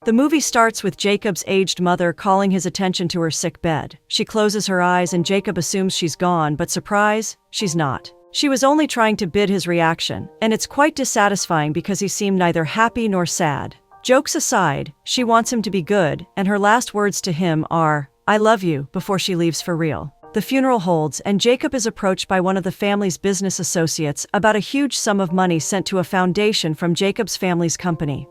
The movie starts with Jacob's aged mother calling his attention to her sick bed. She closes her eyes and Jacob assumes she's gone, but surprise, she's not. She was only trying to bid his reaction, and it's quite dissatisfying because he seemed neither happy nor sad. Jokes aside, she wants him to be good, and her last words to him are, "I love you," before she leaves for real. The funeral holds, and Jacob is approached by one of the family's business associates about a huge sum of money sent to a foundation from Jacob's family's company.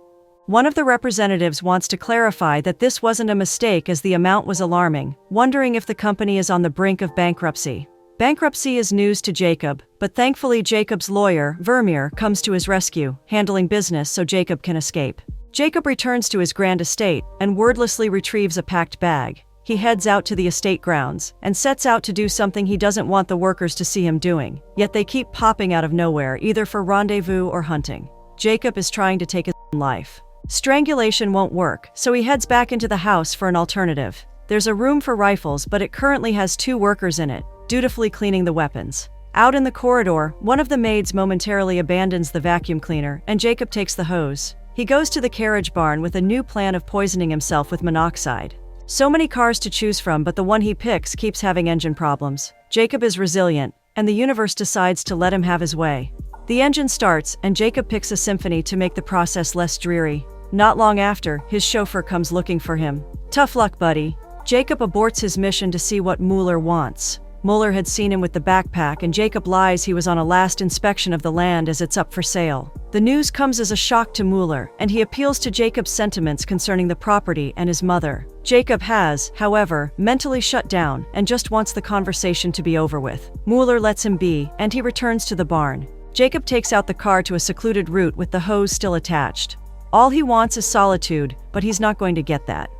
One of the representatives wants to clarify that this wasn't a mistake as the amount was alarming, wondering if the company is on the brink of bankruptcy. Bankruptcy is news to Jacob, but thankfully Jacob's lawyer, Vermeer, comes to his rescue, handling business so Jacob can escape. Jacob returns to his grand estate and wordlessly retrieves a packed bag. He heads out to the estate grounds and sets out to do something he doesn't want the workers to see him doing, yet they keep popping out of nowhere either for rendezvous or hunting. Jacob is trying to take his own life. Strangulation won't work, so he heads back into the house for an alternative. There's a room for rifles, but it currently has 2 workers in it, dutifully cleaning the weapons. Out in the corridor, one of the maids momentarily abandons the vacuum cleaner, and Jacob takes the hose. He goes to the carriage barn with a new plan of poisoning himself with monoxide. So many cars to choose from, but the one he picks keeps having engine problems. Jacob is resilient, and the universe decides to let him have his way. The engine starts, and Jacob picks a symphony to make the process less dreary. Not long after, his chauffeur comes looking for him. "Tough luck, buddy." Jacob aborts his mission to see what Mueller wants. Mueller had seen him with the backpack, and Jacob lies he was on a last inspection of the land as it's up for sale. The news comes as a shock to Mueller, and he appeals to Jacob's sentiments concerning the property and his mother. Jacob has, however, mentally shut down and just wants the conversation to be over with. Mueller lets him be, and he returns to the barn. Jacob takes out the car to a secluded route with the hose still attached. All he wants is solitude, but he's not going to get that.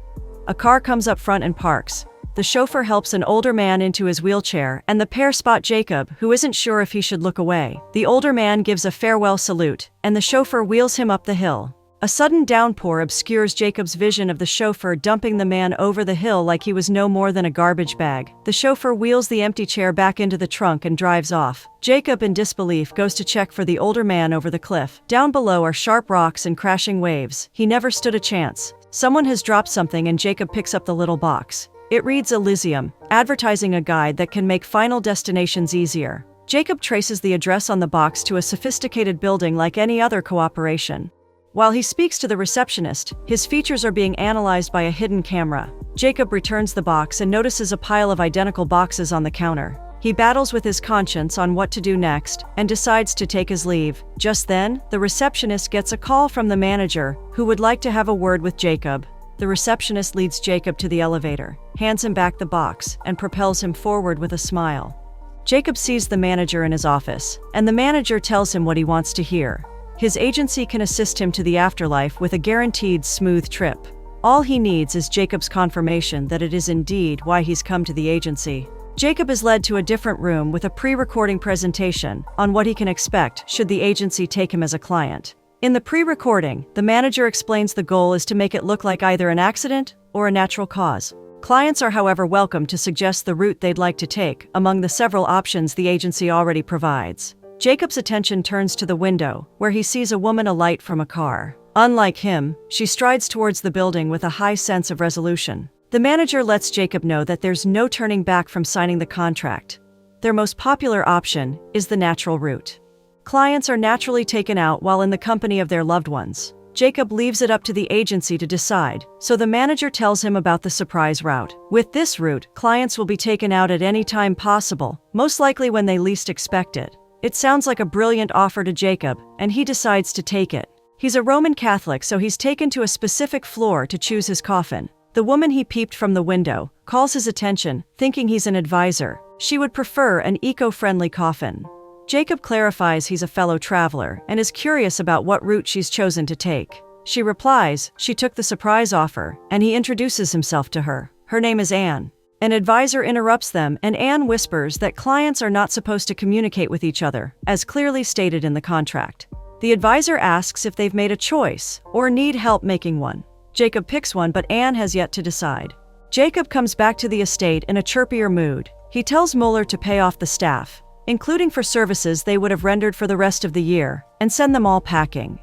A car comes up front and parks. The chauffeur helps an older man into his wheelchair, and the pair spot Jacob, who isn't sure if he should look away. The older man gives a farewell salute, and the chauffeur wheels him up the hill. A sudden downpour obscures Jacob's vision of the chauffeur dumping the man over the hill like he was no more than a garbage bag. The chauffeur wheels the empty chair back into the trunk and drives off. Jacob, in disbelief, goes to check for the older man over the cliff. Down below are sharp rocks and crashing waves. He never stood a chance. Someone has dropped something, and Jacob picks up the little box. It reads Elysium, advertising a guide that can make final destinations easier. Jacob traces the address on the box to a sophisticated building like any other cooperation. While he speaks to the receptionist, his features are being analyzed by a hidden camera. Jacob returns the box and notices a pile of identical boxes on the counter. He battles with his conscience on what to do next and decides to take his leave. Just then, the receptionist gets a call from the manager, who would like to have a word with Jacob. The receptionist leads Jacob to the elevator, hands him back the box, and propels him forward with a smile. Jacob sees the manager in his office, and the manager tells him what he wants to hear. His agency can assist him to the afterlife with a guaranteed smooth trip. All he needs is Jacob's confirmation that it is indeed why he's come to the agency. Jacob is led to a different room with a pre-recording presentation on what he can expect should the agency take him as a client. In the pre-recording, the manager explains the goal is to make it look like either an accident or a natural cause. Clients are, however, welcome to suggest the route they'd like to take among the several options the agency already provides. Jacob's attention turns to the window, where he sees a woman alight from a car. Unlike him, she strides towards the building with a high sense of resolution. The manager lets Jacob know that there's no turning back from signing the contract. Their most popular option is the natural route. Clients are naturally taken out while in the company of their loved ones. Jacob leaves it up to the agency to decide, so the manager tells him about the surprise route. With this route, clients will be taken out at any time possible, most likely when they least expect it. It sounds like a brilliant offer to Jacob, and he decides to take it. He's a Roman Catholic, so he's taken to a specific floor to choose his coffin. The woman he peeped from the window calls his attention, thinking he's an advisor. She would prefer an eco-friendly coffin. Jacob clarifies he's a fellow traveler and is curious about what route she's chosen to take. She replies she took the surprise offer, and he introduces himself to her. Her name is Anne. An advisor interrupts them, and Anne whispers that clients are not supposed to communicate with each other, as clearly stated in the contract. The advisor asks if they've made a choice or need help making one. Jacob picks one, but Anne has yet to decide. Jacob comes back to the estate in a chirpier mood. He tells Mueller to pay off the staff, including for services they would have rendered for the rest of the year, and send them all packing.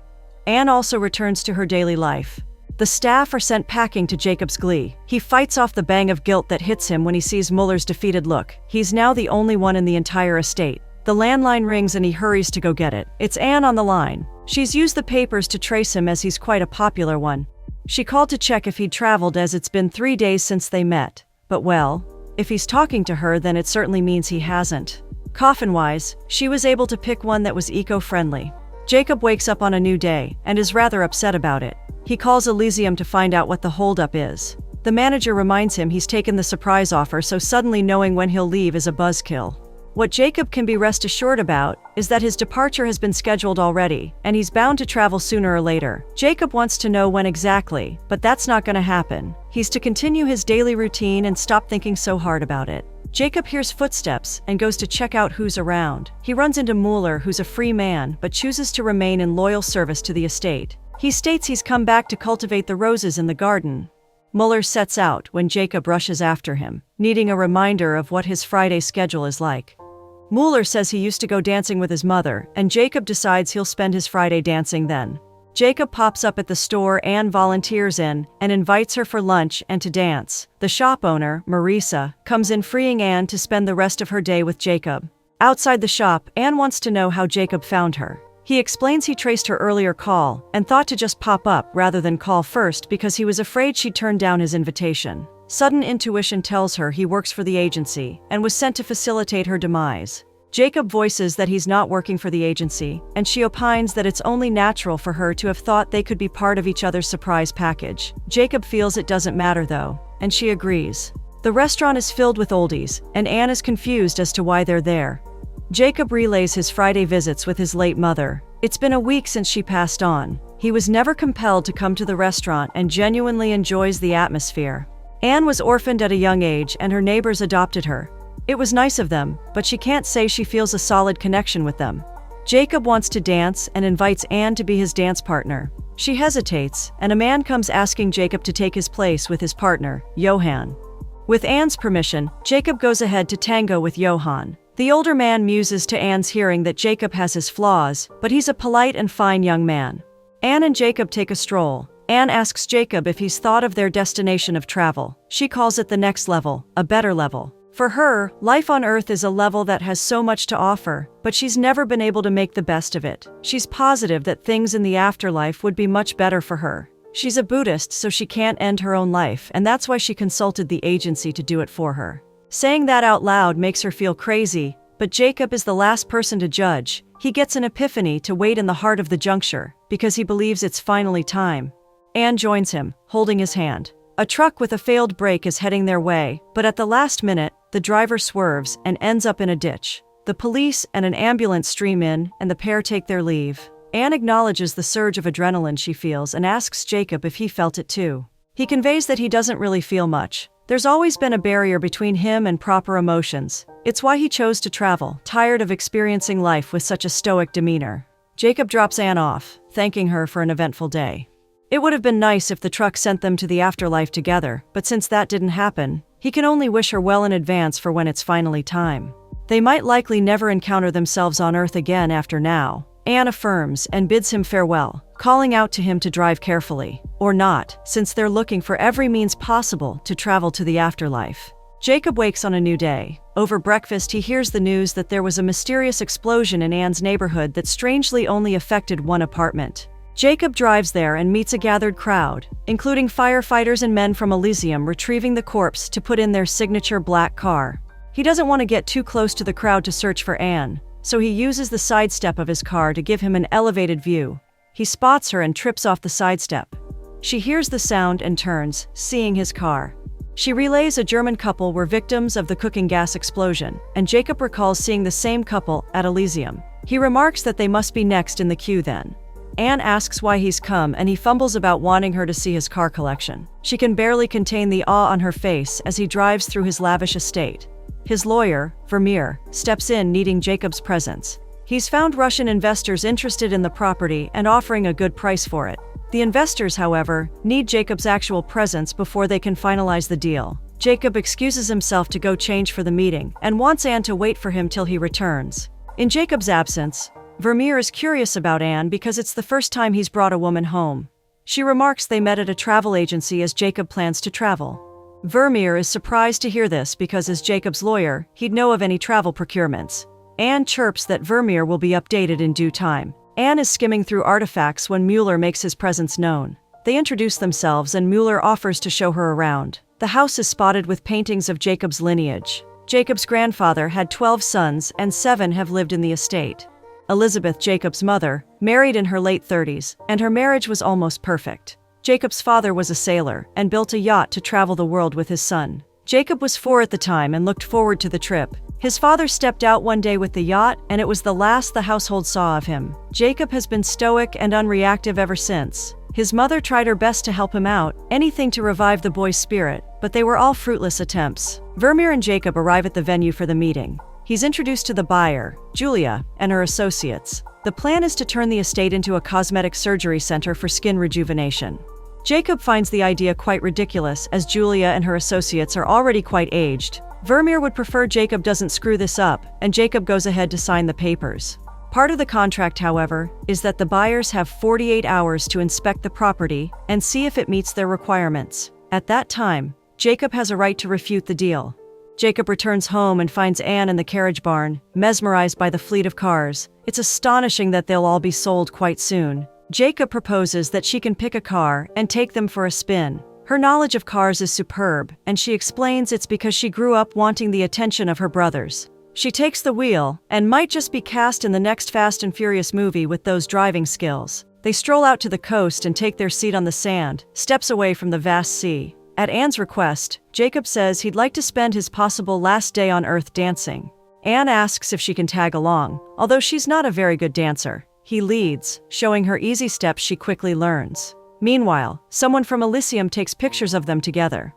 Anne also returns to her daily life. The staff are sent packing to Jacob's glee. He fights off the bang of guilt that hits him when he sees Muller's defeated look. He's now the only one in the entire estate. The landline rings and he hurries to go get it. It's Anne on the line. She's used the papers to trace him as he's quite a popular one. She called to check if he'd traveled as it's been 3 days since they met. But well, if he's talking to her, then it certainly means he hasn't. Coffin-wise, she was able to pick one that was eco-friendly. Jacob wakes up on a new day and is rather upset about it. He calls Elysium to find out what the holdup is. The manager reminds him he's taken the surprise offer, so suddenly knowing when he'll leave is a buzzkill. What Jacob can be rest assured about is that his departure has been scheduled already, and he's bound to travel sooner or later. Jacob wants to know when exactly, but that's not going to happen. He's to continue his daily routine and stop thinking so hard about it. Jacob hears footsteps and goes to check out who's around. He runs into Mueller, who's a free man, but chooses to remain in loyal service to the estate. He states he's come back to cultivate the roses in the garden. Mueller sets out when Jacob rushes after him, needing a reminder of what his Friday schedule is like. Mueller says he used to go dancing with his mother, and Jacob decides he'll spend his Friday dancing then. Jacob pops up at the store Anne volunteers in and invites her for lunch and to dance. The shop owner, Marisa, comes in, freeing Anne to spend the rest of her day with Jacob. Outside the shop, Anne wants to know how Jacob found her. He explains he traced her earlier call and thought to just pop up rather than call first because he was afraid she'd turn down his invitation. Sudden intuition tells her he works for the agency and was sent to facilitate her demise. Jacob voices that he's not working for the agency, and she opines that it's only natural for her to have thought they could be part of each other's surprise package. Jacob feels it doesn't matter though, and she agrees. The restaurant is filled with oldies, and Anne is confused as to why they're there. Jacob relays his Friday visits with his late mother. It's been a week since she passed on. He was never compelled to come to the restaurant and genuinely enjoys the atmosphere. Anne was orphaned at a young age and her neighbors adopted her. It was nice of them, but she can't say she feels a solid connection with them. Jacob wants to dance and invites Anne to be his dance partner. She hesitates, and a man comes asking Jacob to take his place with his partner, Johann. With Anne's permission, Jacob goes ahead to tango with Johann. The older man muses to Anne's hearing that Jacob has his flaws, but he's a polite and fine young man. Anne and Jacob take a stroll. Anne asks Jacob if he's thought of their destination of travel. She calls it the next level, a better level. For her, life on Earth is a level that has so much to offer, but she's never been able to make the best of it. She's positive that things in the afterlife would be much better for her. She's a Buddhist, so she can't end her own life, and that's why she consulted the agency to do it for her. Saying that out loud makes her feel crazy, but Jacob is the last person to judge. He gets an epiphany to wait in the heart of the juncture, because he believes it's finally time. Anne joins him, holding his hand. A truck with a failed brake is heading their way, but at the last minute, the driver swerves and ends up in a ditch. The police and an ambulance stream in, and the pair take their leave. Anne acknowledges the surge of adrenaline she feels and asks Jacob if he felt it too. He conveys that he doesn't really feel much. There's always been a barrier between him and proper emotions. It's why he chose to travel, tired of experiencing life with such a stoic demeanor. Jacob drops Anne off, thanking her for an eventful day. It would have been nice if the truck sent them to the afterlife together, but since that didn't happen, he can only wish her well in advance for when it's finally time. They might likely never encounter themselves on Earth again after now. Anne affirms and bids him farewell, calling out to him to drive carefully, or not, since they're looking for every means possible to travel to the afterlife. Jacob wakes on a new day. Over breakfast, he hears the news that there was a mysterious explosion in Anne's neighborhood that strangely only affected one apartment. Jacob drives there and meets a gathered crowd, including firefighters and men from Elysium retrieving the corpse to put in their signature black car. He doesn't want to get too close to the crowd to search for Anne, so he uses the sidestep of his car to give him an elevated view. He spots her and trips off the sidestep. She hears the sound and turns, seeing his car. She relays a German couple were victims of the cooking gas explosion, and Jacob recalls seeing the same couple at Elysium. He remarks that they must be next in the queue then. Anne asks why he's come, and he fumbles about wanting her to see his car collection. She can barely contain the awe on her face as he drives through his lavish estate. His lawyer, Vermeer, steps in needing Jacob's presence. He's found Russian investors interested in the property and offering a good price for it. The investors, however, need Jacob's actual presence before they can finalize the deal. Jacob excuses himself to go change for the meeting and wants Anne to wait for him till he returns. In Jacob's absence, Vermeer is curious about Anne because it's the first time he's brought a woman home. She remarks they met at a travel agency as Jacob plans to travel. Vermeer is surprised to hear this because as Jacob's lawyer, he'd know of any travel procurements. Anne chirps that Vermeer will be updated in due time. Anne is skimming through artifacts when Mueller makes his presence known. They introduce themselves and Mueller offers to show her around. The house is spotted with paintings of Jacob's lineage. Jacob's grandfather had 12 sons and 7 have lived in the estate. Elizabeth, Jacob's mother, married in her late 30s, and her marriage was almost perfect. Jacob's father was a sailor and built a yacht to travel the world with his son. Jacob was 4 at the time and looked forward to the trip. His father stepped out one day with the yacht, and it was the last the household saw of him. Jacob has been stoic and unreactive ever since. His mother tried her best to help him out, anything to revive the boy's spirit, but they were all fruitless attempts. Vermeer and Jacob arrive at the venue for the meeting. He's introduced to the buyer, Julia, and her associates. The plan is to turn the estate into a cosmetic surgery center for skin rejuvenation. Jacob finds the idea quite ridiculous as Julia and her associates are already quite aged. Vermeer would prefer Jacob doesn't screw this up, and Jacob goes ahead to sign the papers. Part of the contract, however, is that the buyers have 48 hours to inspect the property and see if it meets their requirements. At that time, Jacob has a right to refute the deal. Jacob returns home and finds Anne in the carriage barn, mesmerized by the fleet of cars. It's astonishing that they'll all be sold quite soon. Jacob proposes that she can pick a car and take them for a spin. Her knowledge of cars is superb, and she explains it's because she grew up wanting the attention of her brothers. She takes the wheel, and might just be cast in the next Fast and Furious movie with those driving skills. They stroll out to the coast and take their seat on the sand, steps away from the vast sea. At Anne's request, Jacob says he'd like to spend his possible last day on Earth dancing. Anne asks if she can tag along, although she's not a very good dancer. He leads, showing her easy steps she quickly learns. Meanwhile, someone from Elysium takes pictures of them together.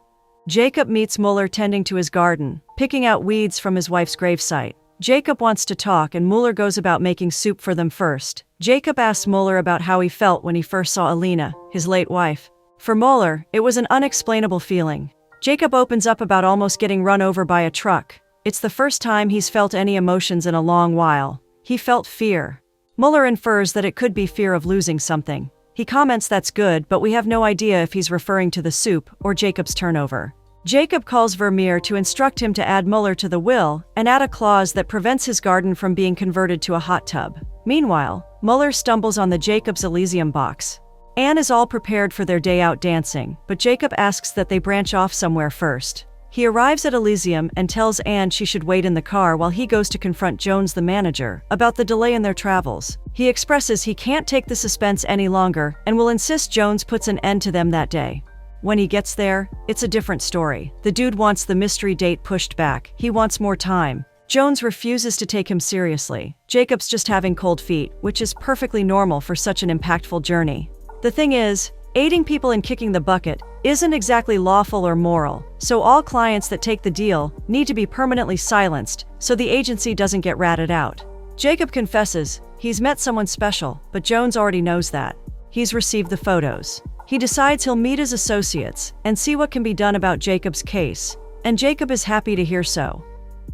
Jacob meets Mueller tending to his garden, picking out weeds from his wife's gravesite. Jacob wants to talk and Mueller goes about making soup for them first. Jacob asks Mueller about how he felt when he first saw Alina, his late wife. For Mueller, it was an unexplainable feeling. Jacob opens up about almost getting run over by a truck. It's the first time he's felt any emotions in a long while. He felt fear. Mueller infers that it could be fear of losing something. He comments that's good, but we have no idea if he's referring to the soup or Jacob's turnover. Jacob calls Vermeer to instruct him to add Mueller to the will and add a clause that prevents his garden from being converted to a hot tub. Meanwhile, Mueller stumbles on the Jacob's Elysium box. Anne is all prepared for their day out dancing, but Jacob asks that they branch off somewhere first. He arrives at Elysium and tells Anne she should wait in the car while he goes to confront Jones, the manager, about the delay in their travels. He expresses he can't take the suspense any longer and will insist Jones puts an end to them that day. When he gets there, it's a different story. The dude wants the mystery date pushed back. He wants more time. Jones refuses to take him seriously. Jacob's just having cold feet, which is perfectly normal for such an impactful journey. The thing is, aiding people in kicking the bucket isn't exactly lawful or moral, so all clients that take the deal need to be permanently silenced so the agency doesn't get ratted out. Jacob confesses he's met someone special, but Jones already knows that. He's received the photos. He decides he'll meet his associates and see what can be done about Jacob's case, and Jacob is happy to hear so.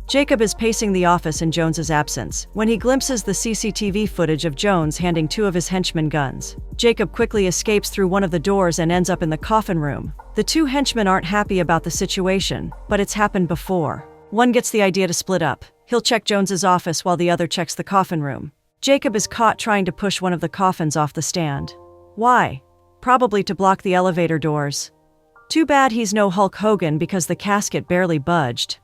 Jacob is pacing the office in Jones's absence when he glimpses the CCTV footage of Jones handing 2 of his henchmen guns. Jacob quickly escapes through one of the doors and ends up in the coffin room. The 2 henchmen aren't happy about the situation, but it's happened before. One gets the idea to split up. He'll check Jones's office while the other checks the coffin room. Jacob is caught trying to push one of the coffins off the stand. Why? Probably to block the elevator doors. Too bad he's no Hulk Hogan because the casket barely budged.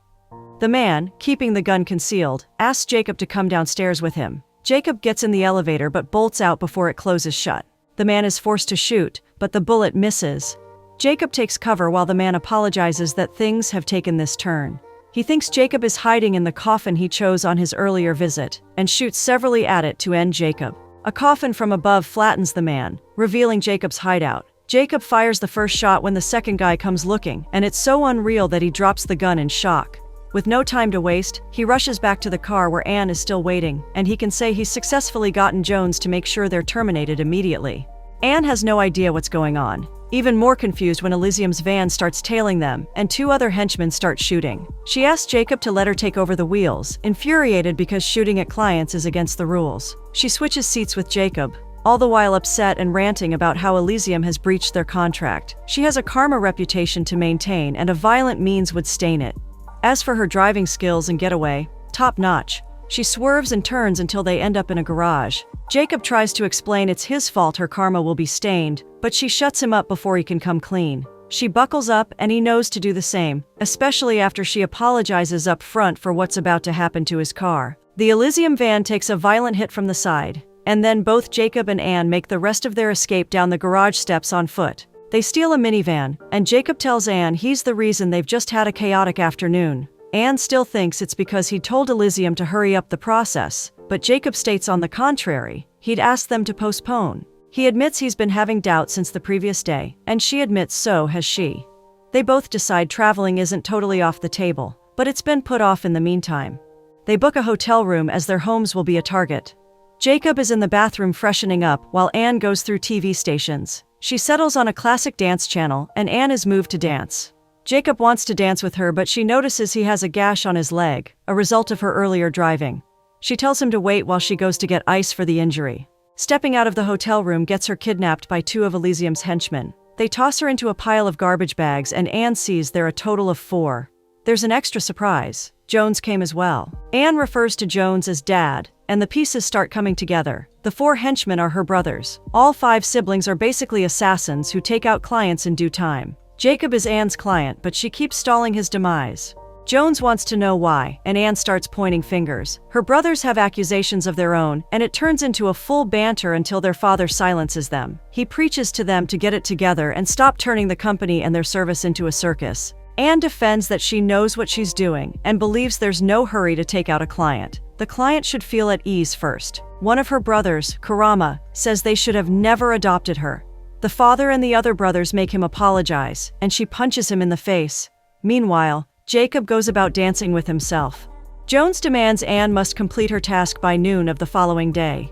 The man, keeping the gun concealed, asks Jacob to come downstairs with him. Jacob gets in the elevator but bolts out before it closes shut. The man is forced to shoot, but the bullet misses. Jacob takes cover while the man apologizes that things have taken this turn. He thinks Jacob is hiding in the coffin he chose on his earlier visit, and shoots severally at it to end Jacob. A coffin from above flattens the man, revealing Jacob's hideout. Jacob fires the first shot when the second guy comes looking, and it's so unreal that he drops the gun in shock. With no time to waste, he rushes back to the car where Anne is still waiting, and he can say he's successfully gotten Jones to make sure they're terminated immediately. Anne has no idea what's going on, even more confused when Elysium's van starts tailing them and 2 other henchmen start shooting. She asks Jacob to let her take over the wheels, infuriated because shooting at clients is against the rules. She switches seats with Jacob. all the while upset and ranting about how Elysium has breached their contract. She has a karma reputation to maintain, and a violent means would stain it. As for her driving skills and getaway, top-notch. She swerves and turns until they end up in a garage. Jacob tries to explain it's his fault her karma will be stained, but she shuts him up before he can come clean. She buckles up, and he knows to do the same, especially after she apologizes up front for what's about to happen to his car. The Elysium van takes a violent hit from the side, and then both Jacob and Anne make the rest of their escape down the garage steps on foot. They steal a minivan, and Jacob tells Anne he's the reason they've just had a chaotic afternoon. Anne still thinks it's because he told Elysium to hurry up the process, but Jacob states on the contrary, he'd asked them to postpone. He admits he's been having doubts since the previous day, and she admits so has she. They both decide traveling isn't totally off the table, but it's been put off in the meantime. They book a hotel room as their homes will be a target. Jacob is in the bathroom freshening up while Anne goes through TV stations. She settles on a classic dance channel, and Anne is moved to dance. Jacob wants to dance with her, but she notices he has a gash on his leg, a result of her earlier driving. She tells him to wait while she goes to get ice for the injury. Stepping out of the hotel room gets her kidnapped by two of Elysium's henchmen. They toss her into a pile of garbage bags, and Anne sees there are a total of 4. There's an extra surprise. Jones came as well. Anne refers to Jones as Dad, and the pieces start coming together. The 4 henchmen are her brothers. All 5 siblings are basically assassins who take out clients in due time. Jacob is Anne's client, but she keeps stalling his demise. Jones wants to know why, and Anne starts pointing fingers. Her brothers have accusations of their own, and it turns into a full banter until their father silences them. He preaches to them to get it together and stop turning the company and their service into a circus. Anne defends that she knows what she's doing and believes there's no hurry to take out a client. The client should feel at ease first. One of her brothers, Kurama, says they should have never adopted her. The father and the other brothers make him apologize, and she punches him in the face. Meanwhile, Jacob goes about dancing with himself. Jones demands Anne must complete her task by noon of the following day.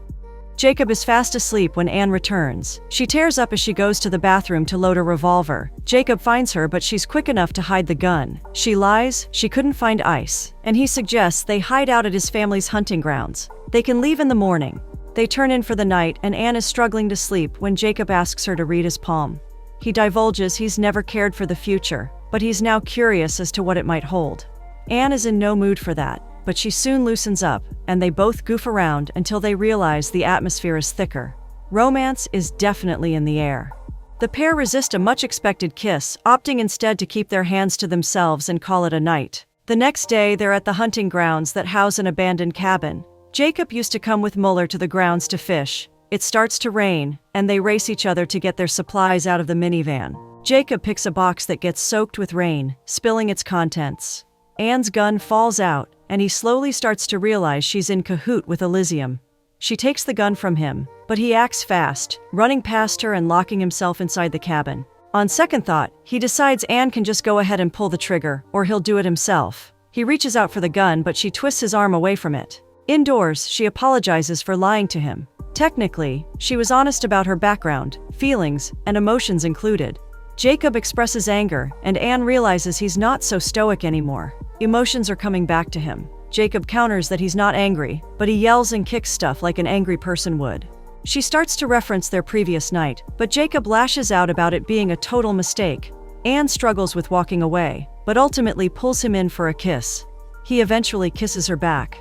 Jacob is fast asleep when Anne returns. She tears up as she goes to the bathroom to load a revolver. Jacob finds her, but she's quick enough to hide the gun. She lies, she couldn't find ice, and he suggests they hide out at his family's hunting grounds. They can leave in the morning. They turn in for the night, and Anne is struggling to sleep when Jacob asks her to read his palm. He divulges he's never cared for the future, but he's now curious as to what it might hold. Anne is in no mood for that, but she soon loosens up, and they both goof around until they realize the atmosphere is thicker. Romance is definitely in the air. The pair resist a much-expected kiss, opting instead to keep their hands to themselves and call it a night. The next day, they're at the hunting grounds that house an abandoned cabin. Jacob used to come with Muller to the grounds to fish. It starts to rain, and they race each other to get their supplies out of the minivan. Jacob picks a box that gets soaked with rain, spilling its contents. Anne's gun falls out, and he slowly starts to realize she's in cahoot with Elysium. She takes the gun from him, but he acts fast, running past her and locking himself inside the cabin. On second thought, he decides Anne can just go ahead and pull the trigger, or he'll do it himself. He reaches out for the gun, but she twists his arm away from it. Indoors, she apologizes for lying to him. Technically, she was honest about her background, feelings, and emotions included. Jacob expresses anger, and Anne realizes he's not so stoic anymore. Emotions are coming back to him. Jacob counters that he's not angry, but he yells and kicks stuff like an angry person would. She starts to reference their previous night, but Jacob lashes out about it being a total mistake. Anne struggles with walking away, but ultimately pulls him in for a kiss. He eventually kisses her back.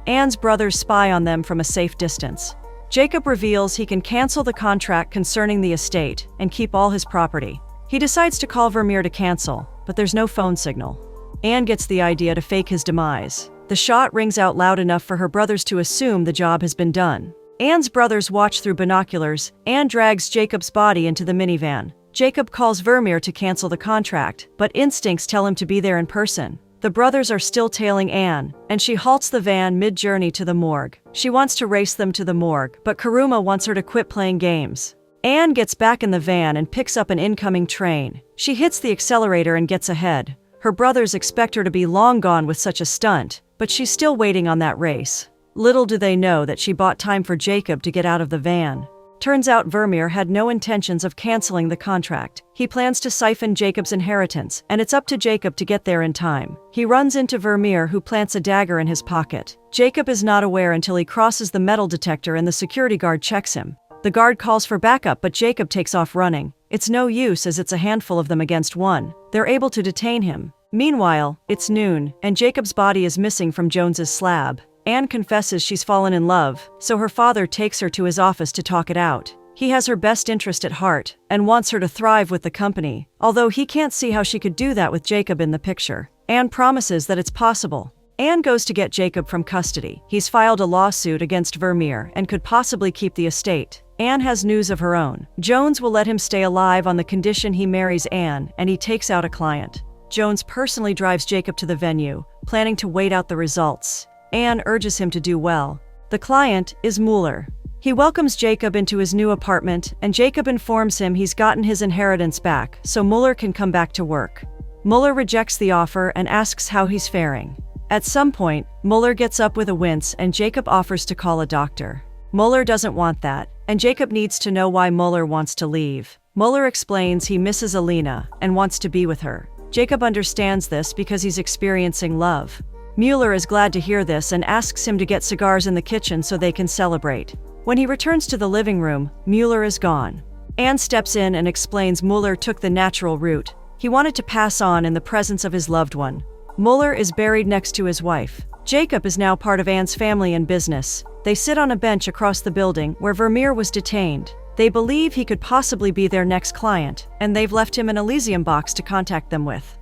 Anne's brothers spy on them from a safe distance. Jacob reveals he can cancel the contract concerning the estate and keep all his property. He decides to call Vermeer to cancel, but there's no phone signal. Anne gets the idea to fake his demise. The shot rings out loud enough for her brothers to assume the job has been done. Anne's brothers watch through binoculars. Anne drags Jacob's body into the minivan. Jacob calls Vermeer to cancel the contract, but instincts tell him to be there in person. The brothers are still tailing Anne, and she halts the van mid-journey to the morgue. She wants to race them to the morgue, but Kuruma wants her to quit playing games. Anne gets back in the van and picks up an incoming train. She hits the accelerator and gets ahead. Her brothers expect her to be long gone with such a stunt, but she's still waiting on that race. Little do they know that she bought time for Jacob to get out of the van. Turns out Vermeer had no intentions of canceling the contract. He plans to siphon Jacob's inheritance, and it's up to Jacob to get there in time. He runs into Vermeer, who plants a dagger in his pocket. Jacob is not aware until he crosses the metal detector and the security guard checks him. The guard calls for backup, but Jacob takes off running. It's no use as it's a handful of them against one. They're able to detain him. Meanwhile, it's noon, and Jacob's body is missing from Jones's slab. Anne confesses she's fallen in love, so her father takes her to his office to talk it out. He has her best interest at heart and wants her to thrive with the company, although he can't see how she could do that with Jacob in the picture. Anne promises that it's possible. Anne goes to get Jacob from custody. He's filed a lawsuit against Vermeer and could possibly keep the estate. Anne has news of her own. Jones will let him stay alive on the condition he marries Anne, and he takes out a client. Jones personally drives Jacob to the venue, planning to wait out the results. Anne urges him to do well. The client is Mueller. He welcomes Jacob into his new apartment, and Jacob informs him he's gotten his inheritance back, so Mueller can come back to work. Mueller rejects the offer and asks how he's faring. At some point, Mueller gets up with a wince and Jacob offers to call a doctor. Mueller doesn't want that, and Jacob needs to know why Mueller wants to leave. Mueller explains he misses Alina and wants to be with her. Jacob understands this because he's experiencing love. Mueller is glad to hear this and asks him to get cigars in the kitchen so they can celebrate. When he returns to the living room, Mueller is gone. Anne steps in and explains Mueller took the natural route. He wanted to pass on in the presence of his loved one. Mueller is buried next to his wife. Jacob is now part of Anne's family and business. They sit on a bench across the building where Vermeer was detained. They believe he could possibly be their next client, and they've left him an Elysium box to contact them with.